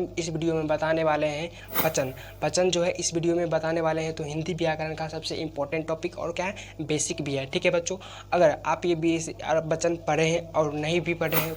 हम इस वीडियो में बताने वाले हैं वचन। वचन जो है इस वीडियो में बताने वाले हैं तो हिंदी व्याकरण का सबसे इम्पोर्टेंट टॉपिक और क्या है, बेसिक भी है। ठीक है बच्चों, अगर आप ये वचन पढ़े हैं और नहीं भी पढ़े हैं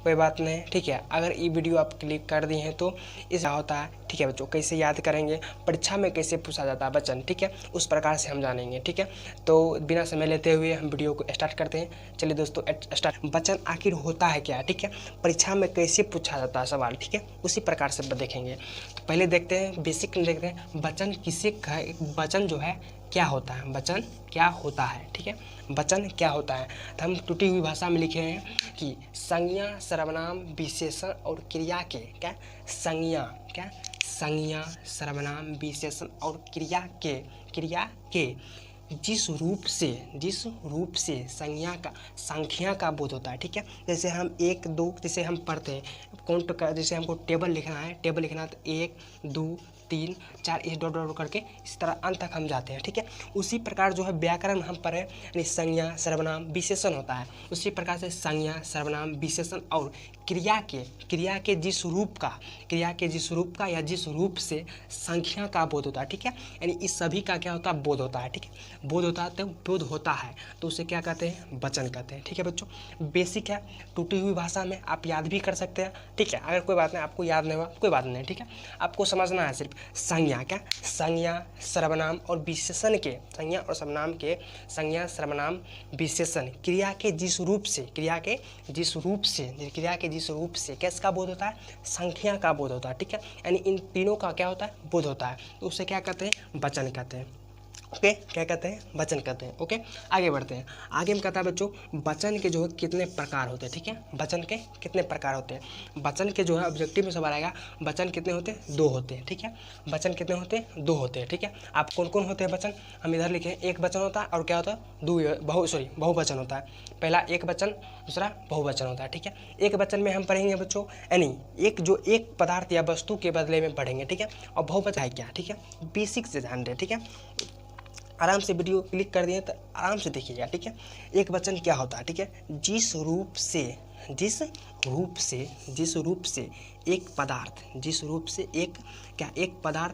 कोई बात नहीं। ठीक है, अगर ये वीडियो आप क्लिक कर दिए हैं तो इस होता है। ठीक है बच्चों, कैसे याद करेंगे, परीक्षा में कैसे पूछा जाता है वचन, ठीक है, उस प्रकार से हम जानेंगे। ठीक है, तो बिना समय लेते हुए हम वीडियो को स्टार्ट करते हैं। चलिए दोस्तों स्टार्ट। वचन आखिर होता है क्या, ठीक है, परीक्षा में कैसे पूछा जाता है सवाल, ठीक है, उसी प्रकार से देखेंगे। तो पहले देखते हैं, बेसिक देखते हैं वचन किसे कहे, वचन जो है क्या होता है, वचन क्या होता है। ठीक है, वचन क्या होता है तो हम टूटी हुई भाषा में लिखे हैं कि संज्ञा सर्वनाम विशेषण और क्रिया के क्या संज्ञा सर्वनाम विशेषण और क्रिया के जिस रूप से संख्या का बोध होता है। ठीक है, जैसे हम 1 2 जैसे हम पढ़ते हैं काउंट का, जैसे हमको टेबल लिखना है तो 1 2 3 4 इस डॉट डॉट करके इस तरह अंत तक हम जाते हैं। ठीक है, उसी प्रकार जो है व्याकरण हम पढ़े यानी संज्ञा सर्वनाम विशेषण होता है, उसी प्रकार से संज्ञा सर्वनाम विशेषण और क्रिया के जिस रूप का या जिस रूप से संख्या का बोध होता है। ठीक है, यानी इस सभी का क्या होता है, बोध होता है। ठीक है, बोध होता है तो उसे क्या कहते हैं, वचन कहते हैं। ठीक है बच्चों, बेसिक है, टूटी हुई भाषा में आप याद भी कर सकते हैं। ठीक है, अगर कोई बात नहीं आपको याद नहीं हुआ कोई बात नहीं। ठीक है, आपको समझना है सिर्फ संज्ञा सर्वनाम और विशेषण के संज्ञा सर्वनाम विशेषण क्रिया के जिस रूप से किसका बोध होता है, संख्या का बोध होता है। ठीक है, यानी इन तीनों का क्या होता है, बोध होता है, तो उसे क्या कहते हैं, वचन कहते हैं। ओके, क्या कहते हैं, वचन कहते हैं। ओके, आगे बढ़ते हैं। आगे में कहता है बच्चों वचन के जो है कितने प्रकार होते हैं। ठीक है, वचन के कितने प्रकार होते हैं, वचन के जो है ऑब्जेक्टिव में सवाल आएगा, वचन कितने होते हैं, 2 होते हैं। ठीक है, वचन कितने होते हैं, 2 होते हैं। ठीक है, आप कौन कौन होते हैं वचन, हम इधर लिखे एक वचन होता है और क्या होता है, बहुवचन होता है। पहला एक वचन, दूसरा बहुवचन होता है। ठीक है, एक वचन में हम पढ़ेंगे बच्चों यानी एक पदार्थ या वस्तु के बदले में पढ़ेंगे। ठीक है, और बहुवचन है क्या, ठीक है, बेसिक से ध्यान दें। ठीक है, आराम से वीडियो क्लिक कर दिए तो आराम से देखिएगा। ठीक है, एक वचन क्या होता है, ठीक है, जिस रूप से एक पदार्थ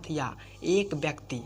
या एक व्यक्ति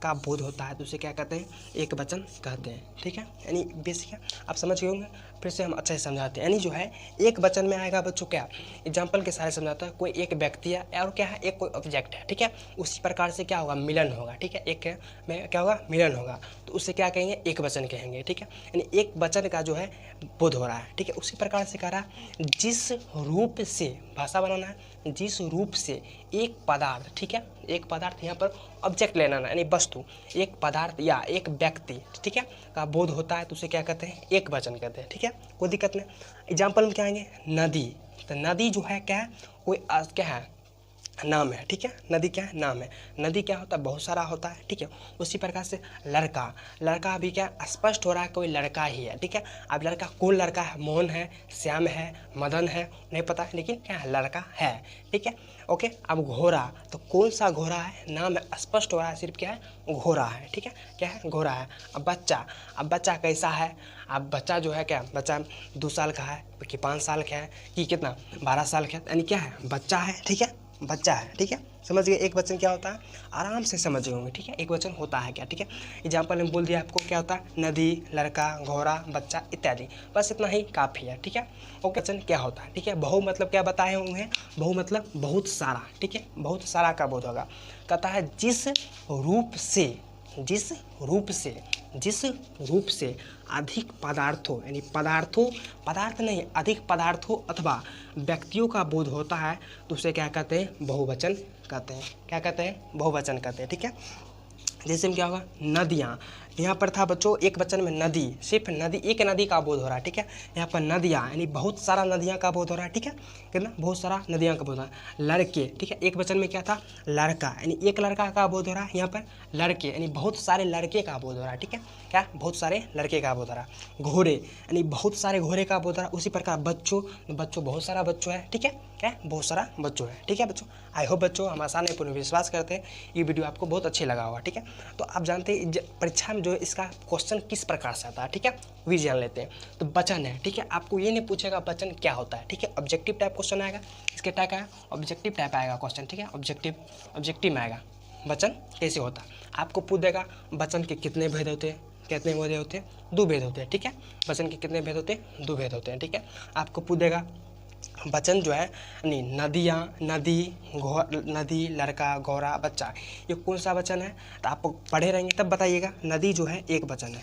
का बोध होता है तो उसे क्या कहते हैं, एक वचन कहते हैं। ठीक है, यानी बेसिक है, आप समझ गए होंगे, फिर से हम अच्छे से समझाते हैं। यानी जो है एक वचन में आएगा बच्चों क्या, एग्जाम्पल के सारे समझाता है, कोई एक व्यक्ति है और क्या है, एक कोई ऑब्जेक्ट है। ठीक है, उसी प्रकार से क्या होगा, मिलन होगा। ठीक है, एक में क्या होगा, मिलन होगा, तो उसे क्या कहेंगे, एक वचन कहेंगे। ठीक है, यानी एक वचन का जो है बोध हो रहा है। ठीक है, उसी प्रकार से कह रहा है जिस रूप से, भाषा बनाना है, जिस रूप से एक पदार्थ, ठीक है, एक पदार्थ यहाँ पर ऑब्जेक्ट लेना है यानी वस्तु, एक पदार्थ या एक व्यक्ति, ठीक है, का बोध होता है तो उसे क्या कहते हैं, एक वचन कहते हैं। ठीक है, कोई दिक्कत नहीं। एग्जाम्पल में क्या आएंगे, नदी, तो नदी जो है क्या है, कोई क्या है, नाम है। ठीक है, नदी क्या है, नाम है, नदी क्या होता है, बहुत सारा होता है। ठीक है, उसी प्रकार से लड़का भी क्या स्पष्ट हो रहा है, कोई लड़का ही है। ठीक है, अब लड़का कौन लड़का है, मोहन है, श्याम है, मदन है, नहीं पता है, लेकिन क्या है, लड़का है। ठीक है, ओके। अब घोड़ा, तो कौन सा घोड़ा है, नाम है, स्पष्ट हो रहा है, सिर्फ क्या है, घोड़ा है। ठीक है, क्या है, घोड़ा है। अब बच्चा कैसा है, अब बच्चा जो है क्या, बच्चा 2 साल का है कि 5 साल का है कि कितना 12 साल का है, यानी क्या है, बच्चा है। ठीक है, बच्चा है। ठीक है, समझ गए एक वचन क्या होता है, आराम से समझ गए होंगे। ठीक है, एक वचन होता है क्या। ठीक है, एग्जाम्पल में बोल दिया आपको क्या होता है, नदी, लड़का, घोड़ा, बच्चा इत्यादि, बस इतना ही काफ़ी है। ठीक है, ओके, वचन क्या होता है। ठीक है, बहु मतलब क्या बताए होंगे, बहु मतलब बहुत सारा। ठीक है, बहुत सारा का बोध होगा। कहता है जिस रूप से अधिक पदार्थों यानी पदार्थ नहीं, अधिक पदार्थों अथवा व्यक्तियों का बोध होता है तो उसे क्या कहते हैं, बहुवचन कहते हैं। क्या कहते हैं, बहुवचन कहते हैं। ठीक है, जैसे में क्या होगा, नदियाँ, यहाँ पर था बच्चों एक वचन में नदी, सिर्फ नदी, एक नदी का बोध हो रहा है। ठीक है, यहाँ पर नदियाँ यानी बहुत सारा नदियाँ का बोध हो रहा है। ठीक है, कितना, बहुत सारा नदियाँ का बोध हो रहा है। लड़के, ठीक है, एक वचन में क्या था, लड़का, यानी एक लड़का का बोध हो रहा है। यहाँ पर लड़के यानी बहुत सारे लड़के का बोध हो रहा है। ठीक है, क्या, बहुत सारे लड़के का बोध हो रहा है। घोड़े यानी बहुत सारे घोड़े का बोध हो रहा है। उसी प्रकार बच्चों बहुत सारा बच्चों है। ठीक है, क्या, बहुत सारा बच्चों है। ठीक है बच्चों, आई होप बच्चों हम आसान पूर्ण विश्वास करते हैं ये वीडियो आपको बहुत अच्छी लगा होगा। ठीक है, तो आप जानते हैं परीक्षा में जो है इसका क्वेश्चन किस प्रकार से आता है। ठीक है, भी जान लेते हैं। तो वचन है, ठीक है, आपको ये नहीं पूछेगा वचन क्या होता है। ठीक है, ऑब्जेक्टिव टाइप क्वेश्चन आएगा, किसके टाइप का, ऑब्जेक्टिव टाइप आएगा क्वेश्चन, ठीक है। ऑब्जेक्टिव में आएगा वचन कैसे होता है। आपको पूछ देगा वचन के कितने भेद होते हैं, कितने भेद होते हैं, 2 भेद होते हैं, ठीक है। वचन के कितने भेद होते हैं, 2 भेद होते हैं, ठीक है। आपको पूछ देगा वचन जो है यानी नदियाँ, नदी, लड़का, घोड़ा, बच्चा, ये कौन सा वचन है, तो आप पढ़े रहेंगे तब बताइएगा। नदी जो है एक वचन है,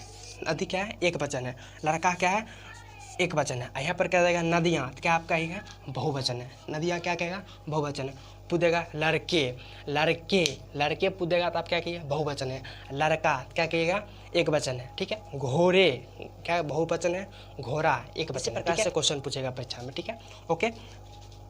नदी क्या है, एक वचन है। लड़का क्या है, एक वचन है। यहाँ पर क्या रहेगा नदियाँ, क्या आपका है बहुवचन है। नदियाँ क्या कहेगा, बहुवचन है। पूछेगा लड़के पूछेगा तो आप क्या कहिए, बहुवचन है। लड़का क्या कहिएगा, एक वचन है, ठीक है। घोड़े क्या बहुवचन है, घोड़ा एक वचन है। प्रकार से क्वेश्चन पूछेगा परीक्षा में, ठीक है। ओके,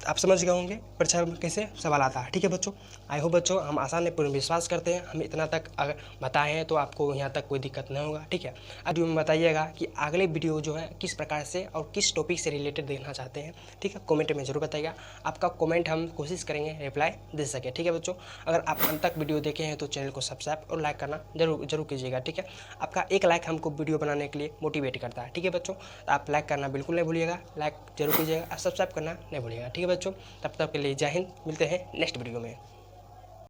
आप समझ गए होंगे परीक्षा में कैसे सवाल आता है, ठीक है बच्चों। आई होप बच्चों हम आसान ने पूर्ण विश्वास करते हैं हम इतना तक अगर बताए हैं तो आपको यहाँ तक कोई दिक्कत नहीं होगा, ठीक है। आज में बताइएगा कि अगले वीडियो जो है किस प्रकार से और किस टॉपिक से रिलेटेड देखना चाहते हैं, ठीक है। कमेंट में जरूर बताइएगा, आपका कमेंट हम कोशिश करेंगे रिप्लाई दे सके, ठीक है बच्चों। अगर आप अंत तक वीडियो देखे हैं तो चैनल को सब्सक्राइब और लाइक करना जरूर कीजिएगा, ठीक है। आपका एक लाइक हमको वीडियो बनाने के लिए मोटिवेट करता है, ठीक है बच्चों। तो आप लाइक करना बिल्कुल नहीं भूलिएगा, लाइक जरूर कीजिएगा और सब्सक्राइब करना नहीं भूलिएगा, ठीक है बच्चों। तब तक के लिए जय हिंद, मिलते हैं नेक्स्ट वीडियो में।